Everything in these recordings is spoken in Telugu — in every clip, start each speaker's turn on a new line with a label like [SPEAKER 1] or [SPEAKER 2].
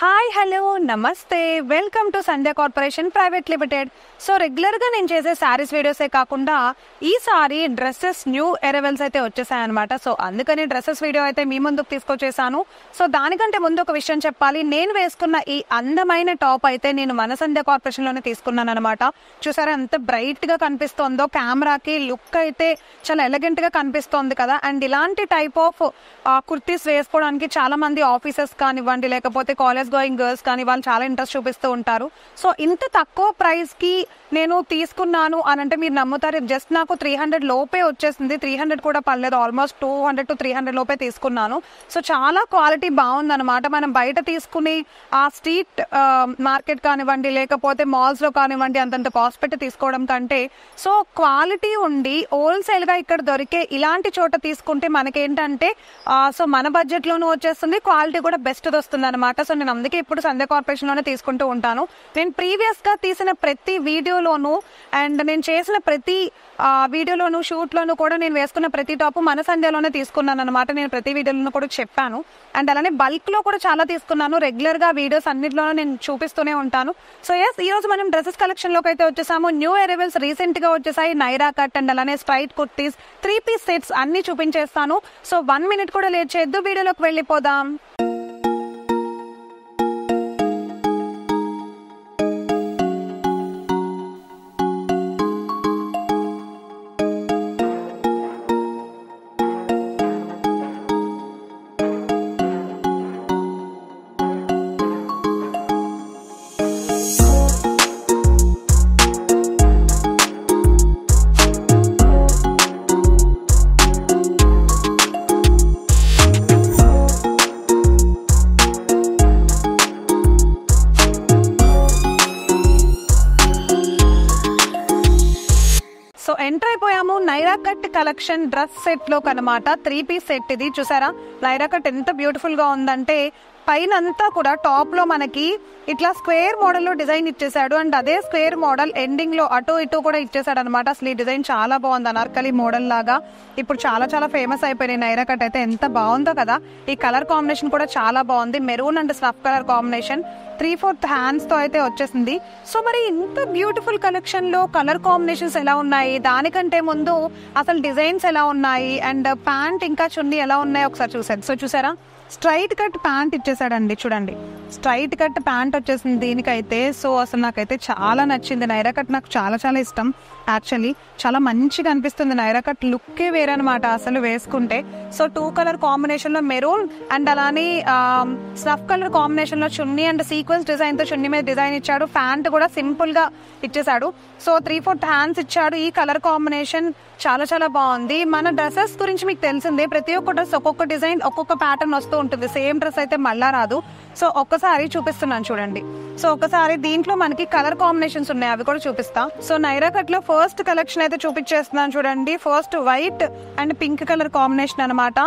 [SPEAKER 1] హాయ్ హలో నమస్తే welcome to Sandhya corporation private limited. So రెగ్యులర్గా నేను చేసే శారీస్ వీడియోసే కాకుండా ఈసారి డ్రెస్సెస్ న్యూ అరైవల్స్ అయితే వచ్చేసాయన్నమాట. సో అందుకని డ్రెస్సెస్ వీడియో అయితే మీ ముందుకు తీసుకొచ్చేసాను. సో దానికంటే ముందు ఒక విషయం చెప్పాలి. నేను వేసుకున్న ఈ అందమైన టాప్ అయితే నేను మన సంధ్య కార్పొరేషన్లోనే తీసుకున్నాను అనమాట. చూసారా ఎంత బ్రైట్గా కనిపిస్తుందో, కెమెరాకి లుక్ అయితే చాలా ఎలిగెంట్గా కనిపిస్తోంది కదా. అండ్ ఇలాంటి టైప్ ఆఫ్ కుర్తీస్ వేసుకోవడానికి చాలా మంది ఆఫీసెస్ కానివ్వండి, లేకపోతే కాలేజ్ గోయింగ్ గర్ల్స్ కానీ వాళ్ళు చాలా ఇంట్రెస్ట్ చూపిస్తూ ఉంటారు. సో ఇంత తక్కువ ప్రైస్ కి నేను తీసుకున్నాను అని అంటే మీరు నమ్ముతారు. జస్ట్ నాకు 300 లోపే వచ్చేసింది. 300 కూడా పర్లేదు, ఆల్మోస్ట్ 200 to 300 లోపే తీసుకున్నాను. సో చాలా క్వాలిటీ బాగుంది అనమాట. మనం బయట తీసుకుని ఆ స్ట్రీట్ మార్కెట్ కానివ్వండి, లేకపోతే మాల్స్ లో కానివ్వండి అంతంత కాస్ట్ పెట్టి తీసుకోవడం కంటే సో క్వాలిటీ ఉండి హోల్సేల్ గా ఇక్కడ దొరికే ఇలాంటి చోట తీసుకుంటే మనకేంటంటే సో మన బడ్జెట్ లోనూ వచ్చేస్తుంది, క్వాలిటీ కూడా బెస్ట్ వస్తుంది అనమాట. సో నేను అందుకే ఇప్పుడు సంధ్య కార్పొరేషన్ లోనే తీసుకుంటూ ఉంటాను. నేను ప్రీవియస్ గా తీసిన ప్రతి వీడియోలోను అండ్ నేను చేసిన ప్రతి వీడియోలోను షూట్ లోను కూడా నేను వేసుకున్న ప్రతి టాప్ మన సంధ్యలోనే తీసుకున్నాను అనమాట. నేను ప్రతి వీడియోలోనూ కూడా చెప్పాను. అండ్ అలానే బల్క్ లో కూడా చాలా తీసుకున్నాను. రెగ్యులర్ గా వీడియోస్ అన్నింటిలోనూ నేను చూపిస్తూనే ఉంటాను. సో ఎస్, ఈ రోజు మనం డ్రెస్సెస్ కలెక్షన్ లోకి అయితే వచ్చేసాము. న్యూ అరైవల్స్ రీసెంట్ గా వచ్చేసాయి. నైరా కట్ అండ్ అలానే స్ట్రైట్ కుర్తీస్, 3-piece సెట్స్ అన్ని చూపించేస్తాను. సో 1 minute కూడా లేట్ చేయొద్దు, వీడియోలోకి వెళ్ళిపోదాం. సో ఎంటర్ అయిపోయాము Naira cut collection dress set లో కనమాట. 3-piece సెట్ ఇది. చూసారా నైరా కట్ ఎంత బ్యూటిఫుల్ గా ఉందంటే పైన అంతా కూడా టాప్ లో మనకి ఇట్లా స్క్వేర్ మోడల్ లో డిజైన్ ఇచ్చేసాడు. అండ్ అదే స్క్వేర్ మోడల్ ఎండింగ్ లో అటు ఇటు కూడా ఇచ్చేసాడు అనమాట. అసలు ఈ డిజైన్ చాలా బాగుంది, అనార్కలి మోడల్ లాగా. ఇప్పుడు చాలా చాలా ఫేమస్ అయిపోయినాయి నైరా కట్ అయితే. ఎంత బాగుందో కదా. ఈ కలర్ కాంబినేషన్ కూడా చాలా బాగుంది. Maroon and snuff colour combination 3/4 hands తో అయితే వచ్చేసింది. సో మరి ఇంత బ్యూటిఫుల్ కలెక్షన్ లో కలర్ కాంబినేషన్స్ ఎలా ఉన్నాయి, దానికంటే ముందు అసలు డిజైన్స్ ఎలా ఉన్నాయి అండ్ ప్యాంట్ ఇంకా చున్నీ ఎలా ఉన్నాయి ఒకసారి చూసాను. సో చూసారా స్ట్రైట్ కట్ ప్యాంట్ ఇచ్చేసాడండి. చూడండి స్ట్రైట్ కట్ ప్యాంట్ వచ్చేసింది దీనికైతే. సో అసలు నాకైతే చాలా నచ్చింది. నైరా కట్ నాకు చాలా చాలా ఇష్టం యాక్చువల్లీ. చాలా మంచిగా అనిపిస్తుంది. నైరా కట్ లుక్కే వేరనమాట అసలు వేసుకుంటే. సో 2 కలర్ కాంబినేషన్ లో మెరూన్ అండ్ అలానే స్నఫ్ కలర్ కాంబినేషన్ లో చున్నీ అండ్ సీక్వెన్స్ డిజైన్ తో చున్నీ మీద డిజైన్ ఇచ్చాడు. ప్యాంట్ కూడా సింపుల్ గా ఇచ్చేసాడు. సో 3/4 హ్యాండ్స్ ఇచ్చాడు. ఈ కలర్ కాంబినేషన్ చాలా చాలా బాగుంది. మన డ్రెస్సెస్ గురించి మీకు తెలిసిందే, ప్రతి ఒక్క డ్రెస్ ఒక్కొక్క డిజైన్ ఒక్కొక్క ప్యాటర్న్ వస్తూ ఉంటుంది. సేమ్ డ్రెస్ అయితే మళ్ళా రాదు. సో ఒక్కసారి చూపిస్తున్నాను చూడండి. సో ఒకసారి దీంట్లో మనకి కలర్ కాంబినేషన్స్ ఉన్నాయి, అవి కూడా చూపిస్తా. సో నైరా కట్ లో ఫస్ట్ కలెక్షన్ అయితే చూపించేస్తున్నాను చూడండి. First white and pink colour combination అనమాట.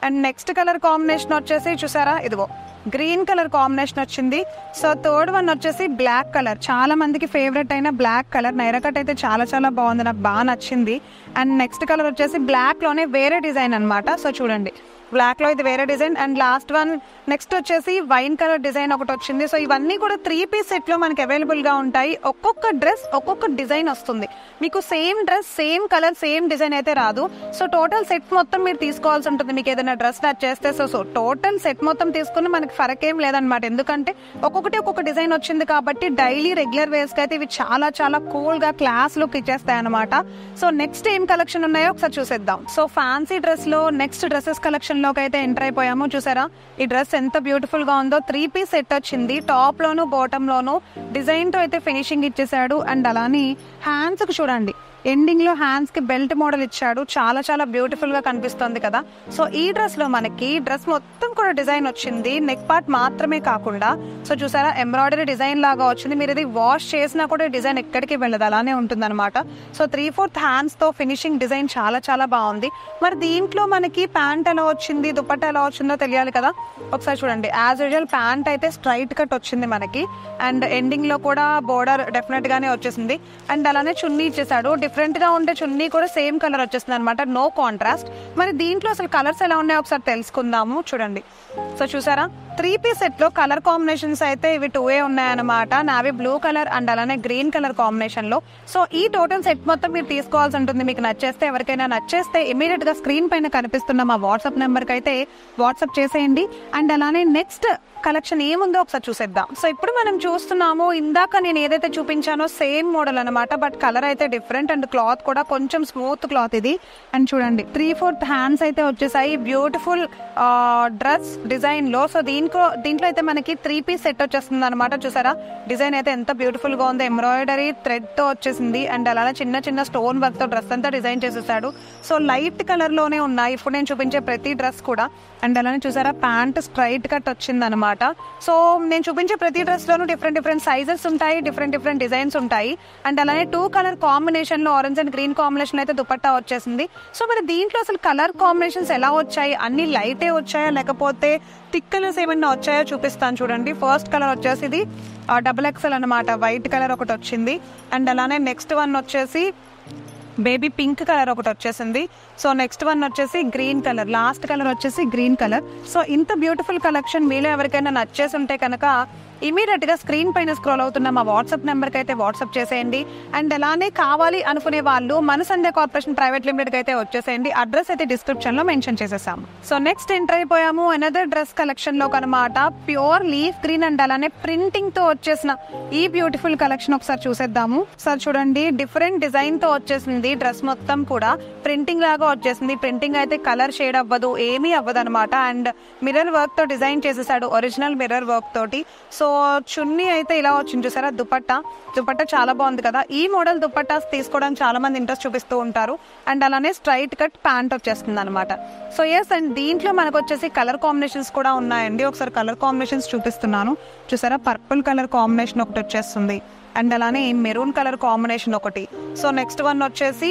[SPEAKER 1] అండ్ నెక్స్ట్ కలర్ కాంబినేషన్ వచ్చేసి చూసారా ఇదిగో గ్రీన్ కలర్ కాంబినేషన్ వచ్చింది. సో థర్డ్ వన్ వచ్చేసి బ్లాక్ కలర్. చాలా మందికి ఫేవరెట్ అయిన బ్లాక్ కలర్. నైరా కట్ అయితే చాలా చాలా బాగుంది, నాకు బాగా నచ్చింది. అండ్ నెక్స్ట్ కలర్ వచ్చేసి బ్లాక్ లోనే వేరే డిజైన్ అనమాట. సో చూడండి బ్లాక్ లో ఇది వేరే design. And last one next వచ్చేసి వైన్ కలర్ డిజైన్ ఒకటి వచ్చింది. సో ఇవన్నీ కూడా 3-piece సెట్ లో మనకి అవైలబుల్ గా ఉంటాయి. ఒక్కొక్క డ్రెస్ ఒక్కొక్క డిజైన్ వస్తుంది మీకు. Same dress same colour same design అయితే రాదు. సో టోటల్ సెట్ మొత్తం మీరు తీసుకోవాల్సి ఉంటుంది. మీకు ఏదైనా డ్రెస్ నచ్చేస్తే సో టోటల్ సెట్ మొత్తం తీసుకుని మనకి ఫరక్ ఏం లేదనమాట. ఎందుకంటే ఒక్కొక్కటి ఒక్కొక్క డిజైన్ వచ్చింది కాబట్టి డైలీ రెగ్యులర్ వేర్స్ కి అయితే ఇవి చాలా చాలా కూల్ గా క్లాస్ లుక్ ఇచ్చేస్తాయి అనమాట. సో నెక్స్ట్ ఏం కలెక్షన్ ఉన్నాయో ఒకసారి చూసేద్దాం. సో ఫ్యాన్సీ డ్రెస్ లో నెక్స్ట్ డ్రెస్సెస్ కలెక్షన్ లోకి అయితే ఎంటర్ అయిపోయాము. చూసారా ఈ డ్రెస్ ఎంత బ్యూటిఫుల్ గా ఉందో. 3-piece సెట్ వచ్చింది. టాప్ లోను బాటమ్ లోను డిజైన్ తో అయితే ఫినిషింగ్ ఇచ్చేసాడు. అండ్ అలానే హ్యాండ్స్ కు చూడండి ఎండింగ్ లో హ్యాండ్స్ కి బెల్ట్ మోడల్ ఇచ్చాడు. చాలా చాలా బ్యూటిఫుల్ గా కనిపిస్తుంది కదా. సో ఈ డ్రెస్ లో మనకి డ్రెస్ మొత్తం కూడా డిజైన్ వచ్చింది. నెక్ పార్ట్ మాత్రమే కాకుండా సో చూసారా ఎంబ్రాయిడరీ డిజైన్ లాగా వచ్చింది. మీరు ఇది వాష్ చేసినా కూడా డిజైన్ ఎక్కడికి వెళ్ళదు, అలానే ఉంటుంది అనమాట. సో 3/4 హ్యాండ్స్ తో ఫినిషింగ్ డిజైన్ చాలా చాలా బాగుంది. మరి దీంట్లో మనకి ప్యాంట్ ఎలా వచ్చింది, దుపట్టా ఎలా వచ్చిందో తెలియాలి కదా. ఒకసారి చూడండి యాజ్ యూజువల్ ప్యాంట్ అయితే స్ట్రైట్ కట్ వచ్చింది మనకి. అండ్ ఎండింగ్ లో కూడా బోర్డర్ డెఫినెట్ గానే వచ్చేసింది. అండ్ అలానే చున్నీ ఇచ్చేసాడు. డిఫరెంట్ గా ఉండే చున్నీ కూడా సేమ్ కలర్ వచ్చేస్తుంది అనమాట, నో కాంట్రాస్ట్. మరి దీంట్లో అసలు కలర్స్ ఎలా ఉన్నాయో ఒకసారి తెలుసుకుందాము. చూడండి సో చూసారా 3-piece సెట్ లో కలర్ కాంబినేషన్స్ అయితే ఇవి 2 ఉన్నాయన్నమాట. నావి బ్లూ కలర్ అండ్ అలానే గ్రీన్ కలర్ కాంబినేషన్ లో. సో ఈ టోటల్ సెట్ మొత్తం మీరు తీసుకోవాల్సి ఉంటుంది. మీకు నచ్చేస్తే, ఎవరికైనా నచ్చేస్తే ఇమీడియట్ గా స్క్రీన్ పైన కనిపిస్తున్న మా వాట్సాప్ నెంబర్ కి అయితే వాట్సాప్ చేసేయండి. అండ్ అలానే నెక్స్ట్ కలెక్షన్ ఏముందో ఒకసారి చూసేద్దాం. సో ఇప్పుడు మనం చూస్తున్నాము, ఇందాక నేను ఏదైతే చూపించానో సేమ్ మోడల్ అనమాట, బట్ కలర్ అయితే డిఫరెంట్ అండ్ క్లాత్ కూడా కొంచెం స్మూత్ క్లాత్ ఇది. అండ్ చూడండి 3/4 హ్యాండ్స్ అయితే వచ్చేసాయి బ్యూటిఫుల్ డ్రెస్ డిజైన్ లో. సో దీంట్లో అయితే మనకి 3-piece సెట్ వచ్చేస్తుంది అనమాట. చూసారా డిజైన్ అయితే ఎంత బ్యూటిఫుల్ గా ఉంది, ఎంబ్రాయిడరీ థ్రెడ్ తో వచ్చేసింది అండ్ అలానే చిన్న చిన్న స్టోన్ వర్క్ తో డ్రెస్ అంతా డిజైన్ చేసేసాడు. సో లైట్ కలర్ లోనే ఉన్నాయి ఇప్పుడు నేను చూపించే ప్రతి డ్రెస్ కూడా. అండ్ అలానే చూసారా ప్యాంట్ స్ట్రైట్ కట్ వచ్చింది అనమాట. సో నేను చూపించే ప్రతి డ్రెస్ లోనూ డిఫరెంట్ సైజెస్ ఉంటాయి, డిఫరెంట్ డిజైన్స్ ఉంటాయి. అండ్ అలానే 2 కలర్ కాంబినేషన్ లో ఆరెంజ్ అండ్ గ్రీన్ కాంబినేషన్ అయితే దుపట్టా వచ్చేసింది. సో మరి దీంట్లో అసలు కలర్ కాంబినేషన్స్ ఎలా వచ్చాయి, అన్ని లైటే వచ్చాయా లేకపోతే థిక్ కలర్స్ ఏమైనా వచ్చాయో చూపిస్తాను చూడండి. ఫస్ట్ కలర్ వచ్చేసి ఇది XXL అనమాట, వైట్ కలర్ ఒకటి వచ్చింది. అండ్ అలానే నెక్స్ట్ వన్ వచ్చేసి బేబీ పింక్ కలర్ ఒకటి వచ్చేసింది. సో నెక్స్ట్ వన్ వచ్చేసి గ్రీన్ కలర్, లాస్ట్ కలర్ వచ్చేసి గ్రీన్ కలర్. సో ఇంత బ్యూటిఫుల్ కలెక్షన్ మీలో ఎవరికైనా నచ్చేసి ఉంటే కనుక ఇమీడియట్ గా స్క్రీన్ పైన స్క్రోల్ అవుతున్న మా వాట్సాప్ నెంబర్ కి అయితే వాట్సాప్ చేసేయండి. అండ్ అలానే కావాలి అనుకునే వాళ్ళు మన సంధ్య కార్పొరేషన్ ప్రైవేట్ లిమిటెడ్ కి అయితే వచ్చేసేయండి. అడ్రస్ అయితే డిస్క్రిప్షన్ లో మెన్షన్ చేసేసాము. సో నెక్స్ట్ ఎంటర్ అయిపోయాము అనదర్ డ్రెస్ కలెక్షన్ లో అనమాట. ప్యూర్ లీఫ్ గ్రీన్ అండ్ అలానే ప్రింటింగ్ తో వచ్చేసిన ఈ బ్యూటిఫుల్ కలెక్షన్ ఒకసారి చూసేద్దాము. సార్ చూడండి డిఫరెంట్ డిజైన్ తో వచ్చేసింది డ్రెస్ మొత్తం కూడా, ప్రింటింగ్ లాగా వచ్చేసింది. ప్రింటింగ్ అయితే కలర్ షేడ్ అవ్వదు, ఏమీ అవ్వదు అనమాట. అండ్ మిర్రర్ వర్క్ తో డిజైన్ చేసేసాడు, ఒరిజినల్ మిర్రర్ వర్క్ తోటి. సో చున్నీ అయితే ఇలా వచ్చింది చూసారా. దుపట్టా చాలా బాగుంది కదా. ఈ మోడల్ దుపట్టాస్ తీసుకోవడానికి చాలా మంది ఇంట్రెస్ట్ చూపిస్తూ ఉంటారు. అండ్ అలానే స్ట్రైట్ కట్ ప్యాంట్ వచ్చేస్తుంది అనమాట. సో ఎస్, అండ్ దీంట్లో మనకు వచ్చేసి కలర్ కాంబినేషన్స్ కూడా ఉన్నాయండి. ఒకసారి కలర్ కాంబినేషన్స్ చూపిస్తున్నాను చూసారా. పర్పుల్ కలర్ కాంబినేషన్ ఒకటి వచ్చేస్తుంది అండ్ అలానే మెరూన్ కలర్ కాంబినేషన్ ఒకటి. సో నెక్స్ట్ వన్ వచ్చేసి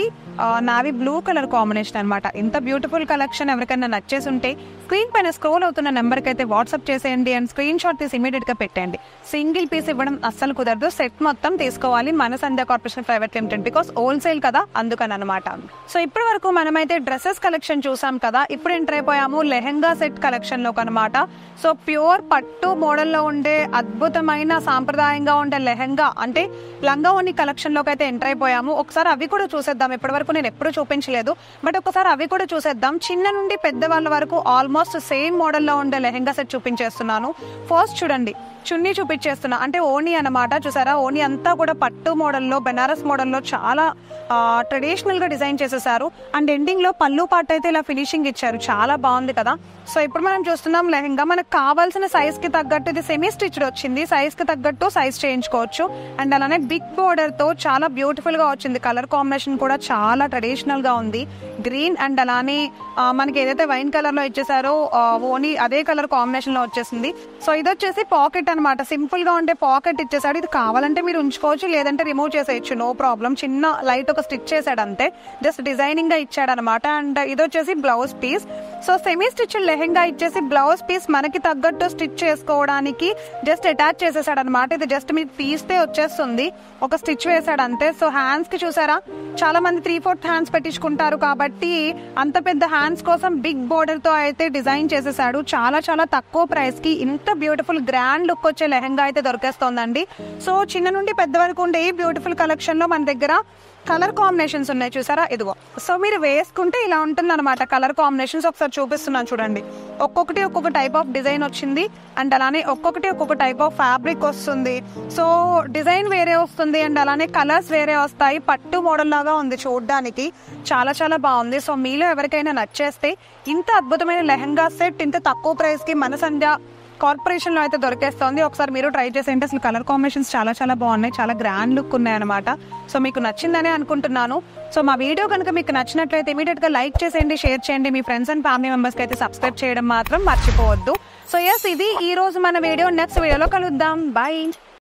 [SPEAKER 1] నావి బ్లూ కలర్ కాంబినేషన్ అనమాట. ఇంత బ్యూటిఫుల్ కలెక్షన్ ఎవరికైనా నచ్చేసి ఉంటే స్క్రీన్ పైన స్క్రోల్ అవుతున్న నెంబర్కి అయితే వాట్సాప్ చేసేయండి అండ్ స్క్రీన్ షాట్ తీసి ఇమీడియట్ గా పెట్టండి. సింగిల్ పీస్ ఇవ్వడం అస్సలు కుదరదు, సెట్ మొత్తం తీసుకోవాలి మన Sandhya corporation private limited, because wholesale కదా అందుకని అనమాట. సో ఇప్పటి వరకు మనమైతే డ్రెస్సెస్ కలెక్షన్ చూసాం కదా. ఇప్పుడు ఎంటర్ అయిపోయాము లెహెంగా సెట్ కలెక్షన్ లోకి అనమాట. సో ప్యూర్ పట్టు మోడల్లో ఉండే అద్భుతమైన సాంప్రదాయంగా ఉండే లెహెంగా అంటే లంగా ఓని కలెక్షన్ లోకి అయితే ఎంటర్ అయిపోయాము. ఒకసారి అవి కూడా చూసేద్దాం. ఇప్పటి వరకు నేను ఎప్పుడు చూపించలేదు, బట్ ఒకసారి అవి కూడా చూసేద్దాం. చిన్న నుండి పెద్ద వాళ్ళ వరకు ఆల్మోస్ట్ సేమ్ మోడల్లో ఉండే లెహెంగా సెట్ చూపించేస్తున్నాను. ఫస్ట్ చూడండి చున్నీ చూపించేస్తున్నా, అంటే ఓణి అనమాట. చూసారా ఓణి అంతా కూడా పట్టు మోడల్లో, బెనారస్ మోడల్లో చాలా ట్రెడిషనల్ గా డిజైన్ చేసేసారు. అండ్ ఎండింగ్ లో పళ్ళు పాట అయితే ఇలా ఫినిషింగ్ ఇచ్చారు, చాలా బాగుంది కదా. సో ఇప్పుడు మనం చూస్తున్నాం లెహెంగా మనకు కావాల్సిన సైజ్ కి తగ్గట్టు ఇది సెమీ స్టిచ్డ్ వచ్చింది, సైజ్ కి తగ్గట్టు సైజ్ చేయించుకోవచ్చు. అండ్ అలానే బిగ్ బోర్డర్ తో చాలా బ్యూటిఫుల్ గా వచ్చింది. కలర్ కాంబినేషన్ కూడా చాలా ట్రెడిషనల్ గా ఉంది, గ్రీన్ అండ్ అలానే మనకి ఏదైతే వైన్ కలర్ లో ఇచ్చేసారో ఓని అదే కలర్ కాంబినేషన్ లో వచ్చేసింది. సో ఇది వచ్చేసి పాకెట్ అనమాట, సింపుల్ గా ఉండే పాకెట్ ఇచ్చేసాడు. ఇది కావాలంటే మీరు ఉంచుకోవచ్చు, లేదంటే రిమూవ్ చేసేయచ్చు, నో ప్రాబ్లం. చిన్న లైట్ ఒక స్టిచ్ చేశాడు అంతే, జస్ట్ డిజైనింగ్ గా ఇచ్చాడు అనమాట. అండ్ ఇది వచ్చేసి blouse piece. So semi stitch lehenga ఇచ్చేసి బ్లౌజ్ పీస్ మనకి తగ్గట్టు స్టిచ్ చేసుకోవడానికి జస్ట్ అటాచ్ చేసేసాడు అనమాట. ఇది జస్ట్ మీరు తీస్తే వచ్చేస్తుంది, ఒక స్టిచ్ వేసాడు అంతే. సో హ్యాండ్స్ కి చూసారా చాలా మంది 3/4 హ్యాండ్స్ పెట్టించుకుంటారు కాబట్టి అంత పెద్ద హ్యాండ్స్ కోసం బిగ్ బోర్డర్ తో అయితే డిజైన్ చేసేసాడు. చాలా చాలా తక్కువ ప్రైస్ కి ఇంత బ్యూటిఫుల్ గ్రాండ్ లుక్ వచ్చే లెహెంగా అయితే దొరికేస్తోందండి. సో చిన్న నుండి పెద్ద వరకు ఉండే ఈ బ్యూటిఫుల్ కలెక్షన్ లో మన దగ్గర కలర్ కాంబినేషన్స్ ఉన్నాయి చూసారా, ఇదిగో. సో మీరు వేసుకుంటే ఇలా ఉంటుంది అనమాట కలర్ కాంబినేషన్స్. ఒకసారి చూపిస్తున్నాను చూడండి. ఒక్కొక్కటి ఒక్కొక్క టైప్ ఆఫ్ డిజైన్ వచ్చింది అండ్ అలానే ఒక్కొక్కటి ఒక్కొక్క టైప్ ఆఫ్ ఫ్యాబ్రిక్ వస్తుంది. సో డిజైన్ వేరే వస్తుంది అండ్ అలానే కలర్స్ వేరే వస్తాయి. పట్టు మోడల్ లాగా ఉంది చూడడానికి, చాలా చాలా బాగుంది. సో మీలో ఎవరికైనా నచ్చేస్తే ఇంత అద్భుతమైన లెహెంగా సెట్ ఇంత తక్కువ ప్రైస్ కి మన సంధ్య కార్పొరేషన్ లో అయితే దొరికేస్తుంది. ఒకసారి మీరు ట్రై చేసేయండి. అసలు కలర్ కాంబినేషన్స్ చాలా చాలా బాగున్నాయి, చాలా గ్రాండ్ లుక్ ఉన్నాయి అనమాట. సో మీకు నచ్చిందనే అనుకుంటున్నాను. సో మా వీడియో కనుక మీకు నచ్చినట్లయితే ఇమీడియట్ గా లైక్ చేసేయండి, షేర్ చేయండి. మీ ఫ్రెండ్స్ అండ్ ఫ్యామిలీ మెంబర్స్ కి అయితే సబ్స్క్రైబ్ చేయడం మాత్రం మర్చిపోవద్దు. సో ఎస్, ఇది ఈ రోజు మన వీడియో. నెక్స్ట్ వీడియోలో కలుద్దాం. బాయ్.